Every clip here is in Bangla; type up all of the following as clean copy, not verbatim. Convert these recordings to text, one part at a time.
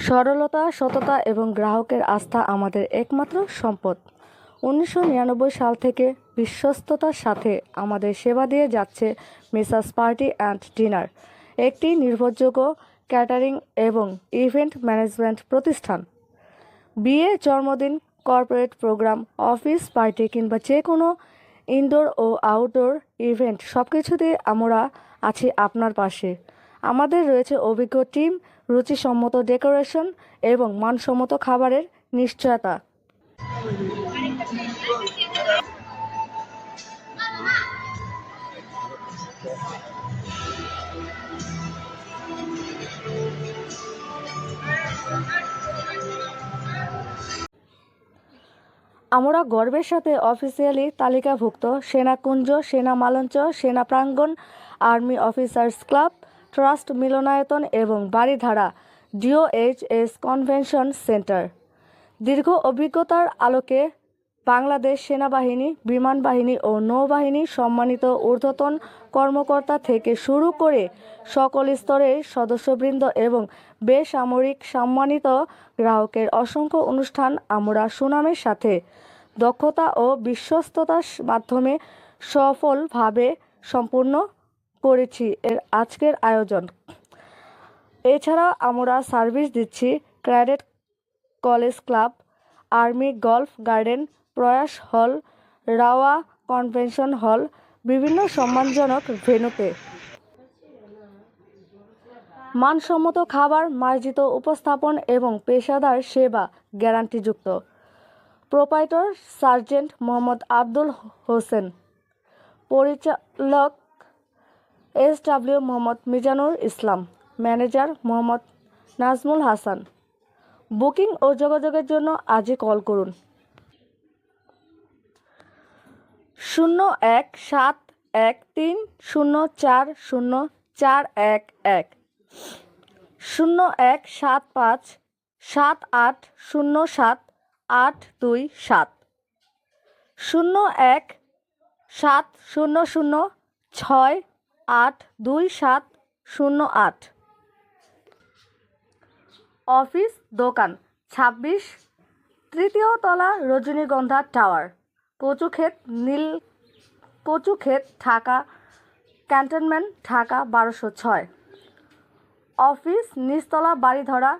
সরলতা, সততা এবং গ্রাহকের আস্থা আমাদের একমাত্র সম্পদ। 1999 সাল থেকে বিশ্বস্ততার সাথে আমাদের সেবা দিয়ে যাচ্ছে মেসার্স পার্টি অ্যান্ড ডিনার, একটি নির্ভরযোগ্য ক্যাটারিং এবং ইভেন্ট ম্যানেজমেন্ট প্রতিষ্ঠান। বিয়ে, জন্মদিন, কর্পোরেট প্রোগ্রাম, অফিস পার্টি কিংবা যে কোনো ইনডোর ও আউটডোর ইভেন্ট সবকিছুতেই আমরা আছি আপনার পাশে। আমাদের রয়েছে অভিজ্ঞ টিম, রুচিসম্মত ডেকোরেশন এবং মানসম্মত খাবারের নিশ্চয়তা। আমরা গর্বের সাথে অফিসিয়ালি তালিকাভুক্ত সেনাকুঞ্জ, সেনা মালঞ্চ, সেনা প্রাঙ্গণ, আর্মি অফিসার্স ক্লাব, ট্রাস্ট মিলনায়তন এবং বাড়িধারা DOHS কনভেনশন সেন্টার। দীর্ঘ অভিজ্ঞতার আলোকে বাংলাদেশ সেনাবাহিনী, বিমান বাহিনী ও নৌবাহিনী সম্মানিত ঊর্ধ্বতন কর্মকর্তা থেকে শুরু করে সকল স্তরের সদস্যবৃন্দ এবং বেসামরিক সম্মানিত গ্রাহকের অসংখ্য অনুষ্ঠান আমরা সুনামের সাথে, দক্ষতা ও বিশ্বস্ততার মাধ্যমে সফলভাবে সম্পূর্ণ করেছি এর আজকের আয়োজন। এছাড়া আমরা সার্ভিস দিচ্ছি cadet college club, army golf garden, প্রয়াস হল, রাওয়া কনভেনশন হল, বিভিন্ন সম্মানজনক ভেন্যুতে। মানসম্মত খাবার, মার্জিত উপস্থাপন এবং পেশাদার সেবা গ্যারান্টিযুক্ত। প্রোপাইটর সার্জেন্ট মোহাম্মদ আব্দুল হোসেন, পরিচালক SW মোহাম্মদ মিজানুর ইসলাম, ম্যানেজার মোহাম্মদ নাজমুল হাসান। বুকিং ও যোগাযোগের জন্য আজই কল করুন 0171304041, 017578078227, 017006822708। অফিস দোকান 26 তৃতীয় তলা, Rajanigandha tower, Kachukhet, Dhaka cantonment, Dhaka 1206। Office নিচতলা, Baridhara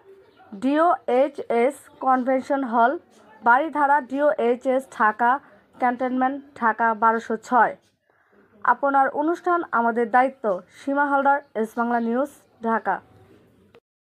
DOHS convention hall, Baridhara DOHS, Dhaka cantonment, Dhaka 1206। আপনার অনুষ্ঠান আমাদের দায়িত্ব। Seema Haldar, S Bangla news, Dhaka.